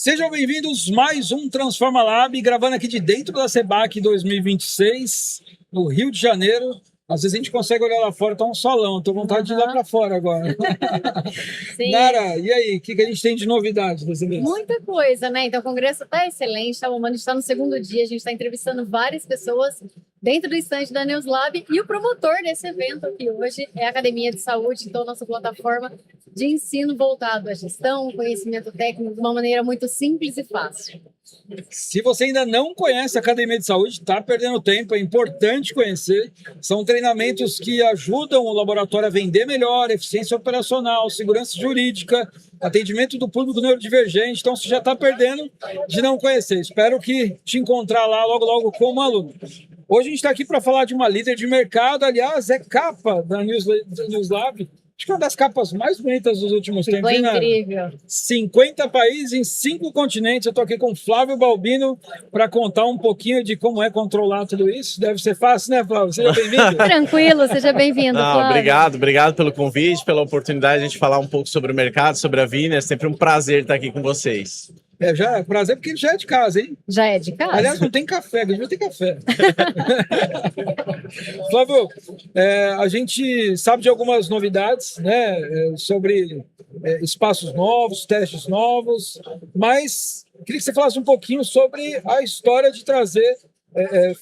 Sejam bem-vindos mais um Transforma Lab, gravando aqui de dentro da CEBAC 2026, no Rio de Janeiro. Às vezes a gente consegue olhar lá fora, tá um solão, tô com vontade de ir lá para fora agora. Sim. Nara, e aí, o que a gente tem de novidade dessa vez? Muita coisa, né? Então o congresso está excelente, tá? O Mano está no segundo dia, a gente está entrevistando várias pessoas dentro do estande da News Lab, e o promotor desse evento aqui hoje é a Academia de Saúde, então nossa plataforma de ensino voltado à gestão, conhecimento técnico de uma maneira muito simples e fácil. Se você ainda não conhece a Academia de Saúde, está perdendo tempo, é importante conhecer. São treinamentos que ajudam o laboratório a vender melhor, eficiência operacional, segurança jurídica, atendimento do público neurodivergente. Então, você já está perdendo de não conhecer. Espero que te encontrar lá logo como aluno. Hoje a gente está aqui para falar de uma líder de mercado, aliás, é capa da News Lab. Acho que é uma das capas mais bonitas dos últimos tempos. Foi incrível. 50 países em 5 continentes. Eu estou aqui com o Flávio Balbino para contar um pouquinho de como é controlar tudo isso. Deve ser fácil, né, Flávio? Seja bem-vindo. Tranquilo, seja bem-vindo, Flávio. Obrigado pelo convite, pela oportunidade de a gente falar um pouco sobre o mercado, sobre a Viner. É sempre um prazer estar aqui com vocês. É prazer, porque ele já é de casa, hein? Já é de casa? Aliás, não tem café, a gente vai ter café. Flávio, a gente sabe de algumas novidades, né, sobre espaços novos, testes novos, mas queria que você falasse um pouquinho sobre a história de trazer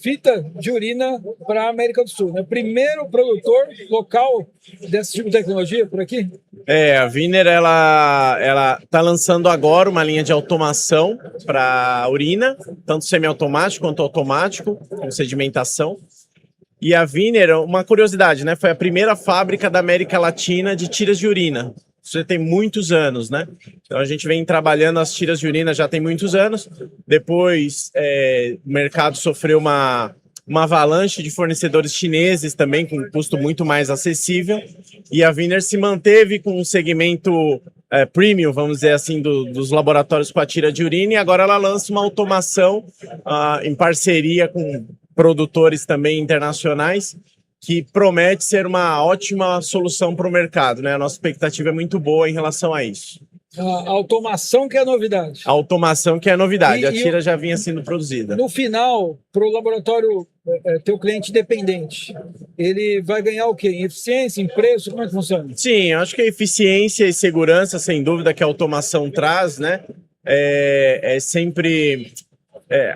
fita de urina para a América do Sul, né? Primeiro produtor local desse tipo de tecnologia por aqui? A Viner, ela tá lançando agora uma linha de automação para urina, tanto semiautomático quanto automático, com sedimentação. E a Viner, uma curiosidade, né? Foi a primeira fábrica da América Latina de tiras de urina. Isso já tem muitos anos, né? Então a gente vem trabalhando as tiras de urina já tem muitos anos. Depois o mercado sofreu uma avalanche de fornecedores chineses também, com um custo muito mais acessível. E a Viner se manteve com um segmento premium, vamos dizer assim, dos laboratórios com a tira de urina. E agora ela lança uma automação em parceria com produtores também internacionais, que promete ser uma ótima solução para o mercado, né? A nossa expectativa é muito boa em relação a isso. A automação que é a novidade. A automação que é a novidade. A tira já vinha sendo produzida. No final, para o laboratório ter o cliente independente, ele vai ganhar o quê? Em eficiência, em preço? Como é que funciona? Sim, eu acho que a eficiência e segurança, sem dúvida, que a automação traz, né? É sempre...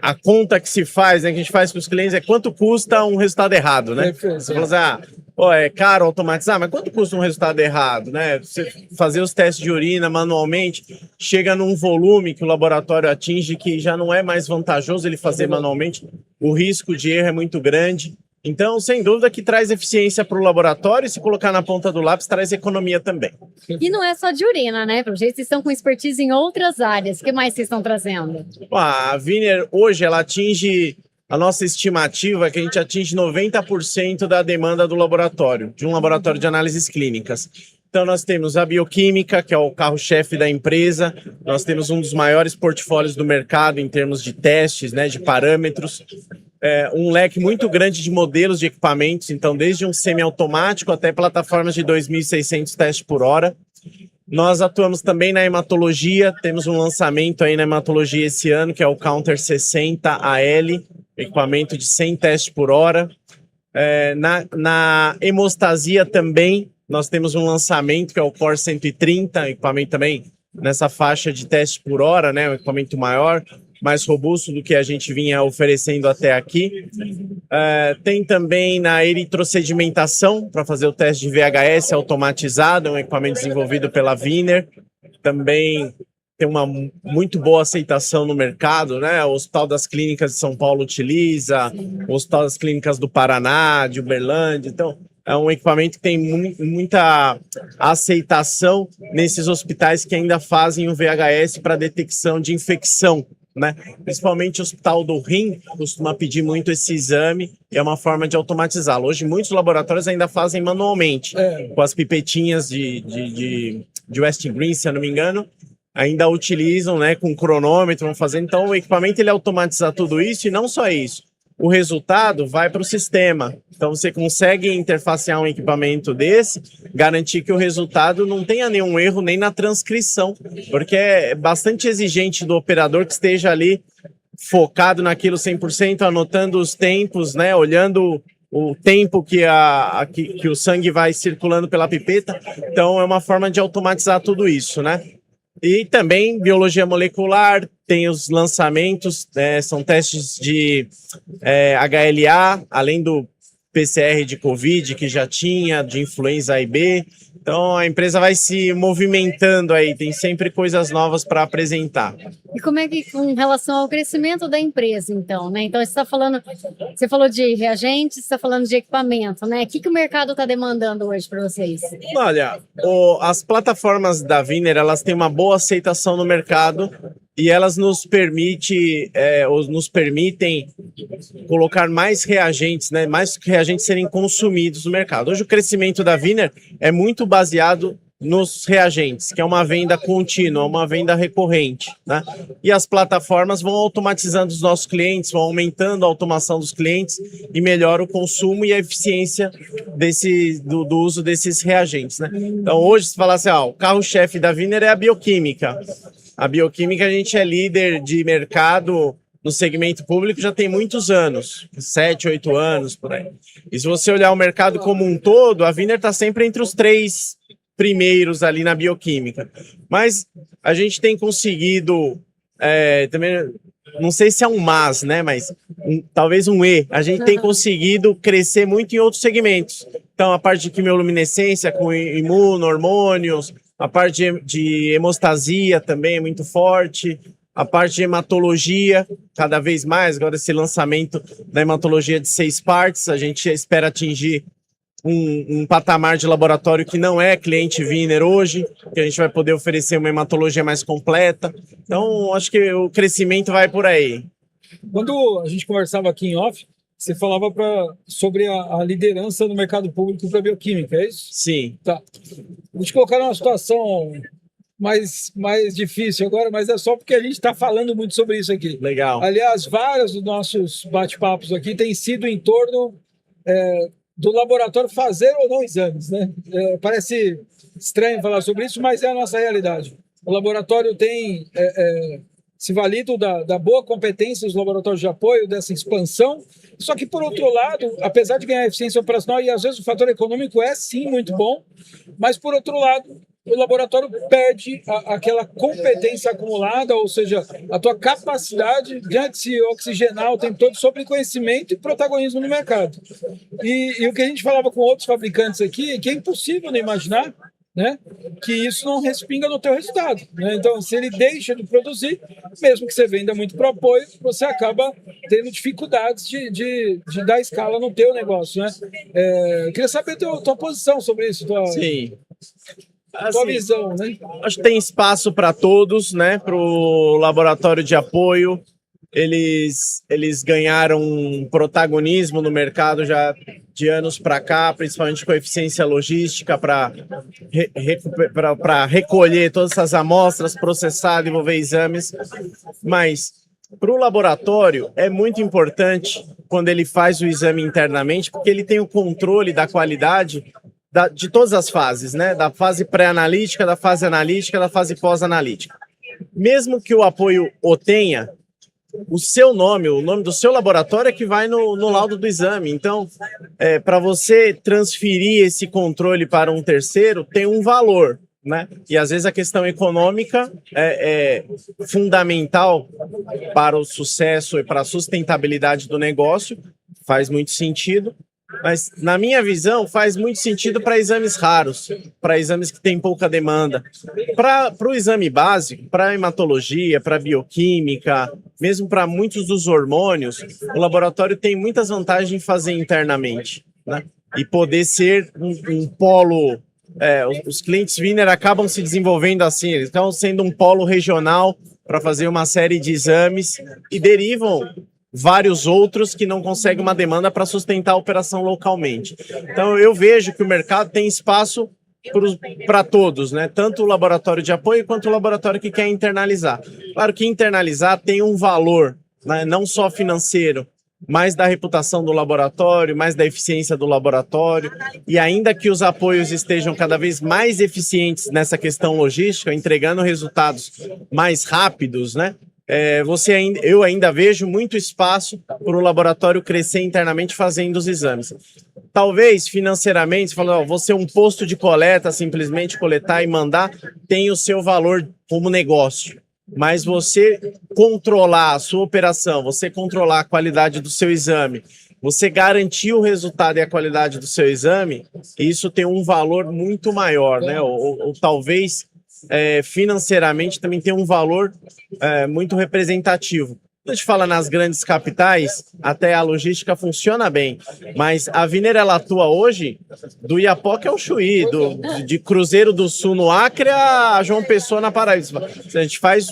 a conta que se faz, né, que a gente faz para os clientes é quanto custa um resultado errado, né? Você fala assim, é caro automatizar, mas quanto custa um resultado errado, né? Você fazer os testes de urina manualmente, chega num volume que o laboratório atinge que já não é mais vantajoso ele fazer manualmente, o risco de erro é muito grande. Então, sem dúvida que traz eficiência para o laboratório, e se colocar na ponta do lápis, traz economia também. E não é só de urina, né? Pelo jeito, vocês estão com expertise em outras áreas. O que mais vocês estão trazendo? A Viner, hoje, ela atinge... A nossa estimativa é que a gente atinge 90% da demanda do laboratório, de um laboratório de análises clínicas. Então, nós temos a bioquímica, que é o carro-chefe da empresa. Nós temos um dos maiores portfólios do mercado em termos de testes, né, de parâmetros. Um leque muito grande de modelos de equipamentos, então desde um semiautomático até plataformas de 2.600 testes por hora. Nós atuamos também na hematologia, temos um lançamento aí na hematologia esse ano, que é o Counter 60 AL, equipamento de 100 testes por hora. Na hemostasia também, nós temos um lançamento, que é o Core 130, equipamento também nessa faixa de testes por hora, né, um equipamento maior, mais robusto do que a gente vinha oferecendo até aqui. Tem também na eritrosedimentação, para fazer o teste de VHS automatizado, um equipamento desenvolvido pela Viner. Também tem uma muito boa aceitação no mercado, né? O Hospital das Clínicas de São Paulo utiliza, o Hospital das Clínicas do Paraná, de Uberlândia. Então, é um equipamento que tem muita aceitação nesses hospitais que ainda fazem o VHS para detecção de infecção, né? Principalmente o Hospital do Rim costuma pedir muito esse exame, e é uma forma de automatizá-lo. Hoje, muitos laboratórios ainda fazem manualmente, com as pipetinhas de West Green, se eu não me engano, ainda utilizam, né, com cronômetro, vão fazendo. Então, o equipamento ele automatiza tudo isso, e não só isso. O resultado vai para o sistema. Então você consegue interfacear um equipamento desse, garantir que o resultado não tenha nenhum erro nem na transcrição, porque é bastante exigente do operador que esteja ali focado naquilo 100%, anotando os tempos, né, olhando o tempo que o sangue vai circulando pela pipeta. Então é uma forma de automatizar tudo isso, né? E também biologia molecular, tem os lançamentos, são testes de HLA, além do PCR de Covid que já tinha, de influenza A e B. Então a empresa vai se movimentando aí, tem sempre coisas novas para apresentar. E como é que, com relação ao crescimento da empresa, então, né? Então, você falou de reagentes, você está falando de equipamento, né? O que o mercado está demandando hoje para vocês? Olha, as plataformas da Winer, elas têm uma boa aceitação no mercado e elas nos permitem colocar mais reagentes, né? Mais reagentes serem consumidos no mercado. Hoje o crescimento da Winer é muito baseado nos reagentes, que é uma venda contínua, uma venda recorrente, né? E as plataformas vão automatizando os nossos clientes, vão aumentando a automação dos clientes e melhora o consumo e a eficiência do uso desses reagentes, né? Então hoje, se falar assim, o carro-chefe da Winer é a bioquímica. A bioquímica, a gente é líder de mercado no segmento público já tem muitos anos, 7, 8 anos, por aí. E se você olhar o mercado como um todo, a Winer está sempre entre os 3 primeiros ali na bioquímica. Mas a gente tem conseguido, também, não sei se é um mas, né, mas talvez um e, a gente tem conseguido crescer muito em outros segmentos. Então, a parte de quimioluminescência com imuno, hormônios, a parte de hemostasia também é muito forte, a parte de hematologia, cada vez mais, agora esse lançamento da hematologia de 6 partes, a gente espera atingir um patamar de laboratório que não é cliente Winer hoje, que a gente vai poder oferecer uma hematologia mais completa. Então, acho que o crescimento vai por aí. Quando a gente conversava aqui em off, você falava sobre a liderança no mercado público para bioquímica, é isso? Sim. Tá. Vou te colocar numa situação mais difícil agora, mas é só porque a gente está falando muito sobre isso aqui. Legal. Aliás, vários dos nossos bate-papos aqui têm sido em torno do laboratório fazer ou não exames, né? Parece estranho falar sobre isso, mas é a nossa realidade. O laboratório tem se valido da boa competência dos laboratórios de apoio, dessa expansão, só que, por outro lado, apesar de ganhar eficiência operacional, e às vezes o fator econômico é sim muito bom, mas, por outro lado, o laboratório perde aquela competência acumulada, ou seja, a tua capacidade de se oxigenar o tempo todo sobre conhecimento e protagonismo no mercado. E o que a gente falava com outros fabricantes aqui é que é impossível não imaginar, né, que isso não respinga no teu resultado, né? Então, se ele deixa de produzir, mesmo que você venda muito para apoio, você acaba tendo dificuldades de dar escala no teu negócio, né? Eu queria saber a tua posição sobre isso, Sim. Tua visão, né? Acho que tem espaço para todos, né? Para o laboratório de apoio. Eles ganharam um protagonismo no mercado já de anos para cá, principalmente com a eficiência logística para recolher todas essas amostras, processar, desenvolver exames. Mas para o laboratório é muito importante quando ele faz o exame internamente, porque ele tem o controle da qualidade de todas as fases, né? Da fase pré-analítica, da fase analítica, da fase pós-analítica. Mesmo que o apoio o tenha, o seu nome, o nome do seu laboratório é que vai no laudo do exame. Então, para você transferir esse controle para um terceiro, tem um valor, né? E às vezes a questão econômica é fundamental para o sucesso e para a sustentabilidade do negócio, faz muito sentido. Mas, na minha visão, faz muito sentido para exames raros, para exames que têm pouca demanda. Para o exame básico, para hematologia, para bioquímica, mesmo para muitos dos hormônios, o laboratório tem muitas vantagens em fazer internamente, né? E poder ser um polo... os clientes Winer acabam se desenvolvendo assim, eles estão sendo um polo regional para fazer uma série de exames e derivam vários outros que não conseguem uma demanda para sustentar a operação localmente. Então, eu vejo que o mercado tem espaço para todos, né? Tanto o laboratório de apoio quanto o laboratório que quer internalizar. Claro que internalizar tem um valor, né? Não só financeiro, mais da reputação do laboratório, mais da eficiência do laboratório, e ainda que os apoios estejam cada vez mais eficientes nessa questão logística, entregando resultados mais rápidos, né? Eu ainda vejo muito espaço para o laboratório crescer internamente fazendo os exames. Talvez financeiramente, falando, vou ser um posto de coleta, simplesmente coletar e mandar, tem o seu valor como negócio. Mas você controlar a sua operação, você controlar a qualidade do seu exame, você garantir o resultado e a qualidade do seu exame, isso tem um valor muito maior, né? Ou talvez financeiramente também tem um valor muito representativo. Quando a gente fala nas grandes capitais, até a logística funciona bem, mas a Viner, ela atua hoje do Iapoque ao Chuí, de Cruzeiro do Sul no Acre a João Pessoa na Paraíba. A gente faz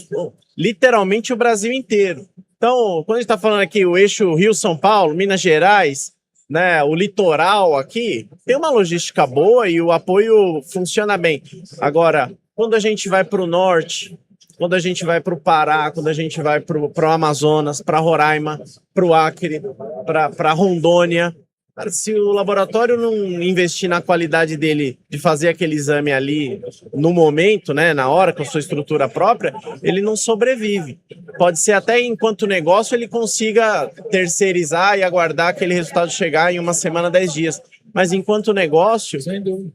literalmente o Brasil inteiro. Então, quando a gente está falando aqui o eixo Rio-São Paulo, Minas Gerais, né, o litoral aqui, tem uma logística boa e o apoio funciona bem. Agora, quando a gente vai para o norte, quando a gente vai para o Pará, quando a gente vai para o Amazonas, para Roraima, para o Acre, para Rondônia, cara, se o laboratório não investir na qualidade dele de fazer aquele exame ali no momento, né, na hora, com a sua estrutura própria, ele não sobrevive. Pode ser até enquanto negócio ele consiga terceirizar e aguardar aquele resultado chegar em uma semana, 10 dias. Mas enquanto negócio... Sem dúvida.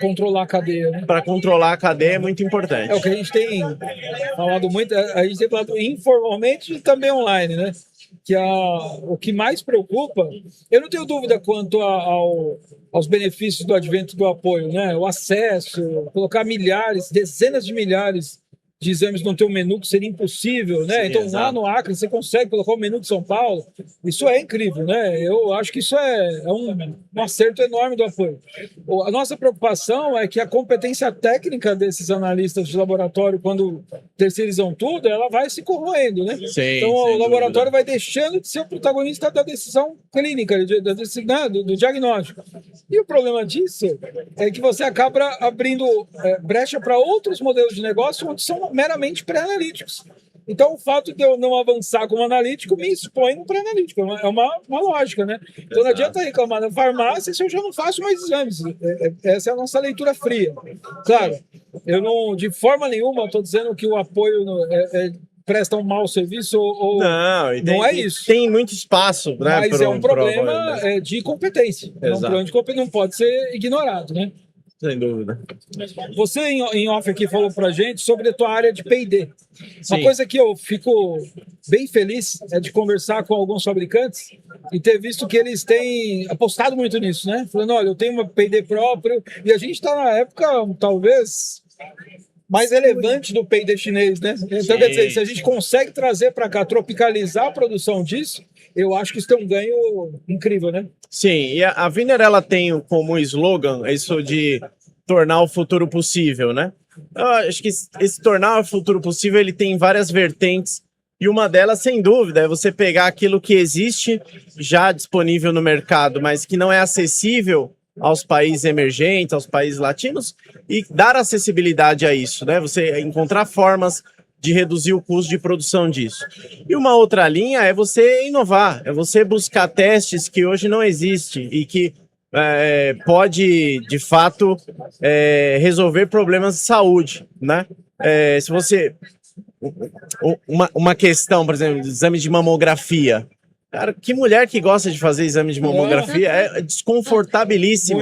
Controlar a cadeia, né? Para controlar a cadeia é muito importante. É o que a gente tem falado muito, a gente tem falado informalmente e também online, né? Que o que mais preocupa, eu não tenho dúvida quanto aos benefícios do advento do apoio, né? O acesso, colocar milhares, dezenas de milhares de exames no teu menu, que seria impossível, né? Sim, então, exato. lá no Acre, você consegue colocar o menu de São Paulo. Isso é incrível, né? Eu acho que isso é um acerto enorme do apoio. A nossa preocupação é que a competência técnica desses analistas de laboratório, quando terceirizam tudo, ela vai se corroendo, né? Sim, então, o laboratório vai deixando de ser o protagonista da decisão clínica, do diagnóstico. E o problema disso é que você acaba abrindo brecha para outros modelos de negócio onde são meramente pré-analíticos. Então, o fato de eu não avançar como analítico me expõe no pré-analítico. É uma lógica, né? Então, não adianta reclamar na farmácia se eu já não faço mais exames. Essa é a nossa leitura fria. Claro, eu não, de forma nenhuma, estou dizendo que o apoio presta um mau serviço ou não é isso. Tem muito espaço, né? Mas é um problema de competência. É um problema de competência, não pode ser ignorado, né? Sem dúvida. Você, em off aqui, falou pra gente sobre a tua área de P&D. Uma coisa que eu fico bem feliz é de conversar com alguns fabricantes e ter visto que eles têm apostado muito nisso, né? Falando, olha, eu tenho uma P&D próprio e a gente está na época, talvez, mais relevante do P&D chinês, né? Então, quer dizer, se a gente consegue trazer para cá, tropicalizar a produção disso, eu acho que isso tem um ganho incrível, né? Sim, e a Viner, ela tem como slogan isso de tornar o futuro possível, né? Eu acho que esse tornar o futuro possível, ele tem várias vertentes, e uma delas, sem dúvida, é você pegar aquilo que existe já disponível no mercado, mas que não é acessível aos países emergentes, aos países latinos, e dar acessibilidade a isso, né? Você encontrar formas de reduzir o custo de produção disso. E uma outra linha é você inovar, é você buscar testes que hoje não existem e que pode, de fato, resolver problemas de saúde, né? Se você... Uma questão, por exemplo, exame de mamografia. Cara, que mulher que gosta de fazer exame de mamografia é desconfortabilíssimo.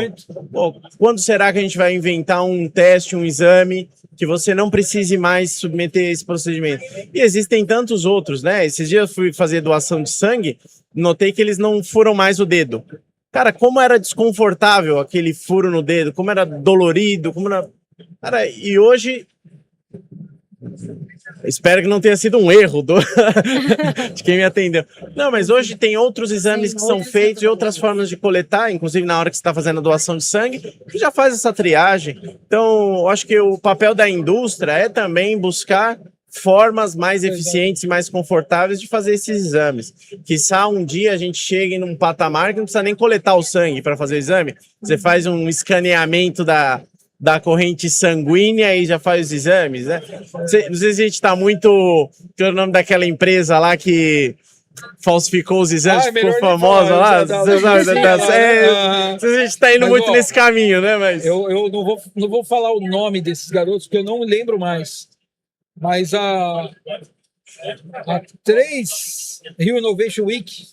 Pô, quando será que a gente vai inventar um teste, um exame que você não precise mais submeter esse procedimento? E existem tantos outros, né? Esses dias eu fui fazer doação de sangue, notei que eles não furam mais o dedo. Cara, como era desconfortável aquele furo no dedo, como era dolorido, como era... Cara, e hoje... Espero que não tenha sido um erro de quem me atendeu. Não, mas hoje tem outros exames que são feitos e outras formas de coletar, inclusive na hora que você está fazendo a doação de sangue, que já faz essa triagem. Então, eu acho que o papel da indústria é também buscar formas mais eficientes e mais confortáveis de fazer esses exames. Quiçá um dia a gente chegue num patamar que não precisa nem coletar o sangue para fazer o exame. Você faz um escaneamento da corrente sanguínea e já faz os exames, né? Não sei se a gente está muito... Que é o nome daquela empresa lá que falsificou os exames, Ah, é ficou melhor nem famosa falar, lá. já Você sabe, dá- a gente tá indo Mas, muito ó, nesse caminho, né? Mas eu não vou falar o nome desses garotos, porque eu não lembro mais. Mas a 3 Rio Innovation Week,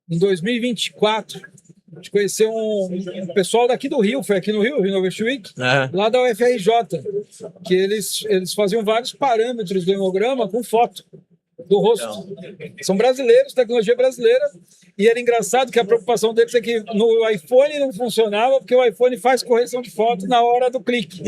em 2024, a gente conheceu um pessoal daqui do Rio, foi aqui no Rio, Rio Innovation Week, lá da UFRJ, que eles faziam vários parâmetros do hemograma com foto do rosto. São brasileiros, tecnologia brasileira, e era engraçado que a preocupação deles é que no iPhone não funcionava, porque o iPhone faz correção de foto na hora do clique.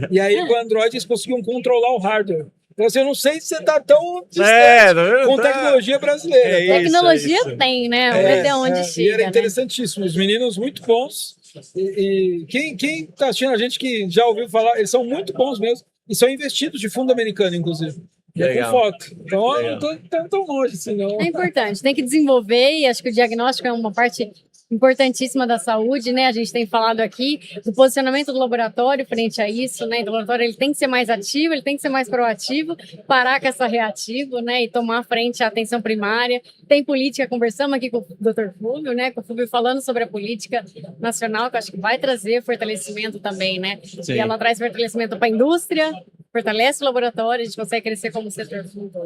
E aí com o Android eles conseguiam controlar o hardware. Então, assim, eu não sei se você está tão distante com tecnologia brasileira. É isso, Tecnologia tem, né? Vamos ver de onde E chega, era né? interessantíssimo. Os meninos muito bons. E quem está assistindo a gente que já ouviu falar, eles são muito bons mesmo. E são investidos de fundo americano, inclusive. E é com foto. Então, eu não estou tão longe assim, não. É importante, tem que desenvolver e acho que o diagnóstico é uma parte importantíssima da saúde, né? A gente tem falado aqui do posicionamento do laboratório frente a isso, né? Então, o laboratório ele tem que ser mais ativo, ele tem que ser mais proativo, parar com essa reativo, né? E tomar frente à atenção primária. Tem política, conversamos aqui com o Dr. Fúvio, né? Com o Fúvio falando sobre a política nacional, que eu acho que vai trazer fortalecimento também, né? Sim. E ela traz fortalecimento para a indústria, fortalece o laboratório, a gente consegue crescer como setor público.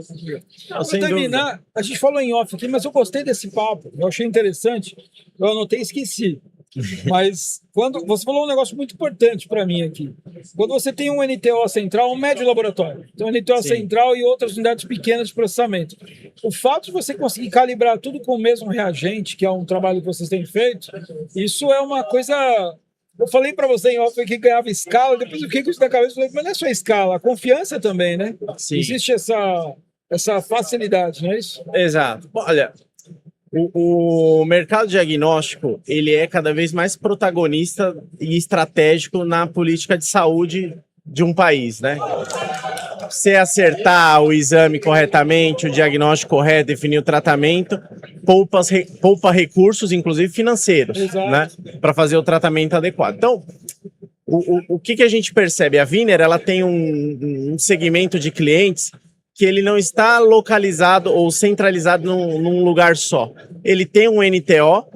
Para terminar, a gente falou em off aqui, mas eu gostei desse papo, eu achei interessante, eu anotei e esqueci. Mas quando você falou um negócio muito importante para mim aqui. Quando você tem um NTO central, um médio laboratório, então um NTO central e outras unidades pequenas de processamento. O fato de você conseguir calibrar tudo com o mesmo reagente, que é um trabalho que vocês têm feito, isso é uma coisa. Eu falei para você em off que ganhava escala, depois eu fiquei com isso na cabeça e falei, mas não é só escala, a confiança também, né? Sim. Existe essa facilidade, não é isso? Exato. Olha, o mercado diagnóstico ele é cada vez mais protagonista e estratégico na política de saúde de um país, né? Você acertar o exame corretamente, o diagnóstico correto, definir o tratamento, poupa recursos, inclusive financeiros, né? Para fazer o tratamento adequado. Então, o que a gente percebe? A Viner, ela tem um segmento de clientes que ele não está localizado ou centralizado num lugar só. Ele tem um NTO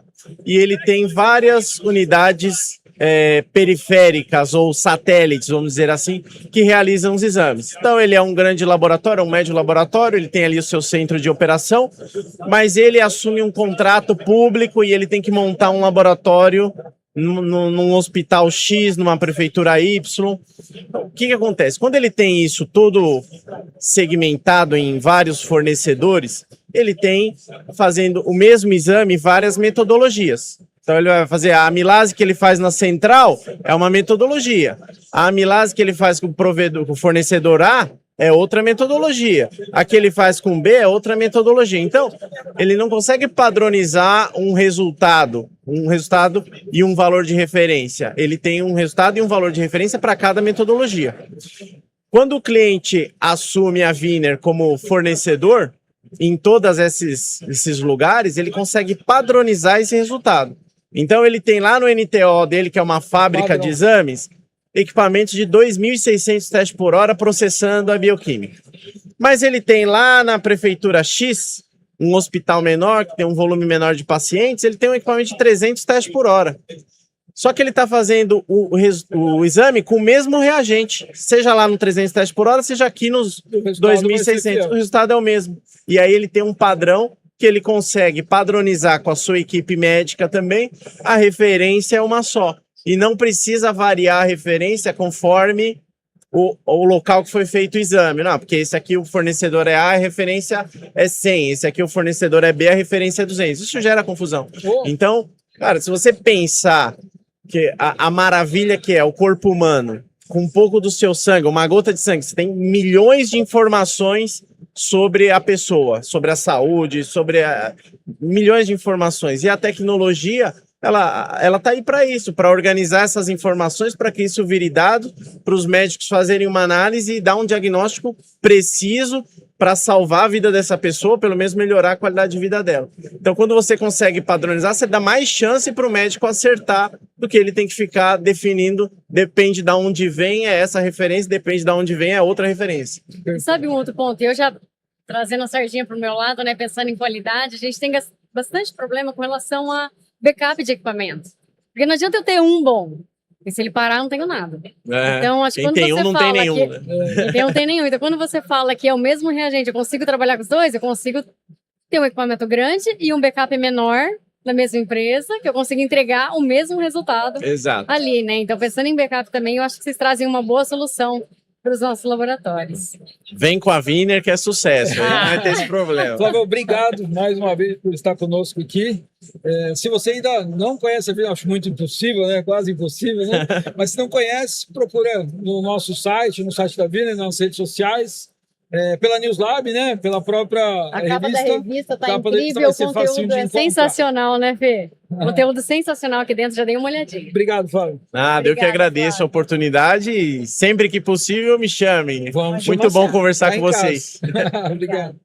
e ele tem várias unidades periféricas ou satélites, vamos dizer assim, que realizam os exames. Então ele é um grande laboratório, um médio laboratório, ele tem ali o seu centro de operação, mas ele assume um contrato público e ele tem que montar um laboratório num hospital X, numa prefeitura Y. Então, o que acontece? Quando ele tem isso todo segmentado em vários fornecedores, ele tem, fazendo o mesmo exame, várias metodologias. Então ele vai fazer a amilase que ele faz na central, é uma metodologia. A amilase que ele faz com o fornecedor A é outra metodologia. A que ele faz com B é outra metodologia. Então, ele não consegue padronizar um resultado e um valor de referência. Ele tem um resultado e um valor de referência para cada metodologia. Quando o cliente assume a Viner como fornecedor, em todos esses lugares, ele consegue padronizar esse resultado. Então, ele tem lá no NTO dele, que é uma fábrica de exames, equipamentos de 2.600 testes por hora processando a bioquímica. Mas ele tem lá na prefeitura X, um hospital menor, que tem um volume menor de pacientes, ele tem um equipamento de 300 testes por hora. Só que ele está fazendo o exame com o mesmo reagente, seja lá no 300 testes por hora, seja aqui nos 2.600, o resultado é o mesmo. E aí ele tem um padrão que ele consegue padronizar com a sua equipe médica também, a referência é uma só. E não precisa variar a referência conforme o local que foi feito o exame. Não, porque esse aqui o fornecedor é A, a referência é 100. Esse aqui o fornecedor é B, a referência é 200. Isso gera confusão. Então, cara, se você pensar que a maravilha que é o corpo humano, com um pouco do seu sangue, uma gota de sangue, você tem milhões de informações sobre a pessoa, sobre a saúde, sobre milhões de informações. E a tecnologia, ela tá aí para isso, para organizar essas informações, para que isso vire dado, para os médicos fazerem uma análise e dar um diagnóstico preciso para salvar a vida dessa pessoa, pelo menos melhorar a qualidade de vida dela. Então, quando você consegue padronizar, você dá mais chance para o médico acertar do que ele tem que ficar definindo, depende de onde vem essa referência, depende de onde vem a outra referência. Sabe um outro ponto? Eu já trazendo a sardinha para o meu lado, né, pensando em qualidade, a gente tem bastante problema com relação a backup de equipamento. Porque não adianta eu ter um bom, e se ele parar, eu não tenho nada. Então, acho que quando tem você não fala tem nenhum, que... né? Quem tem não tem nenhum. Então, quando você fala que é o mesmo reagente, eu consigo trabalhar com os dois, eu consigo ter um equipamento grande e um backup menor na mesma empresa, que eu consigo entregar o mesmo resultado Exato. ali, né? Então, pensando em backup também, eu acho que vocês trazem uma boa solução para os nossos laboratórios. Vem com a Wiener que é sucesso, aí não vai ter esse problema. Flávio, obrigado mais uma vez por estar conosco aqui. Se você ainda não conhece a Wiener, acho muito impossível, né? Quase impossível, né? Mas se não conhece, procura no nosso site, no site da Wiener, nas redes sociais, pela Newslab, né? Pela própria A capa da revista tá capa da revista incrível, vai o ser facinho conteúdo de é encontrar. sensacional, né, Fê? Conteúdo sensacional aqui dentro, já dei uma olhadinha. Obrigado, Flávio. Nada, eu que Obrigada, agradeço Flávio. a oportunidade e sempre que possível me chamem. Vamos Muito bom chamar. conversar Tá com em vocês. casa. Obrigado.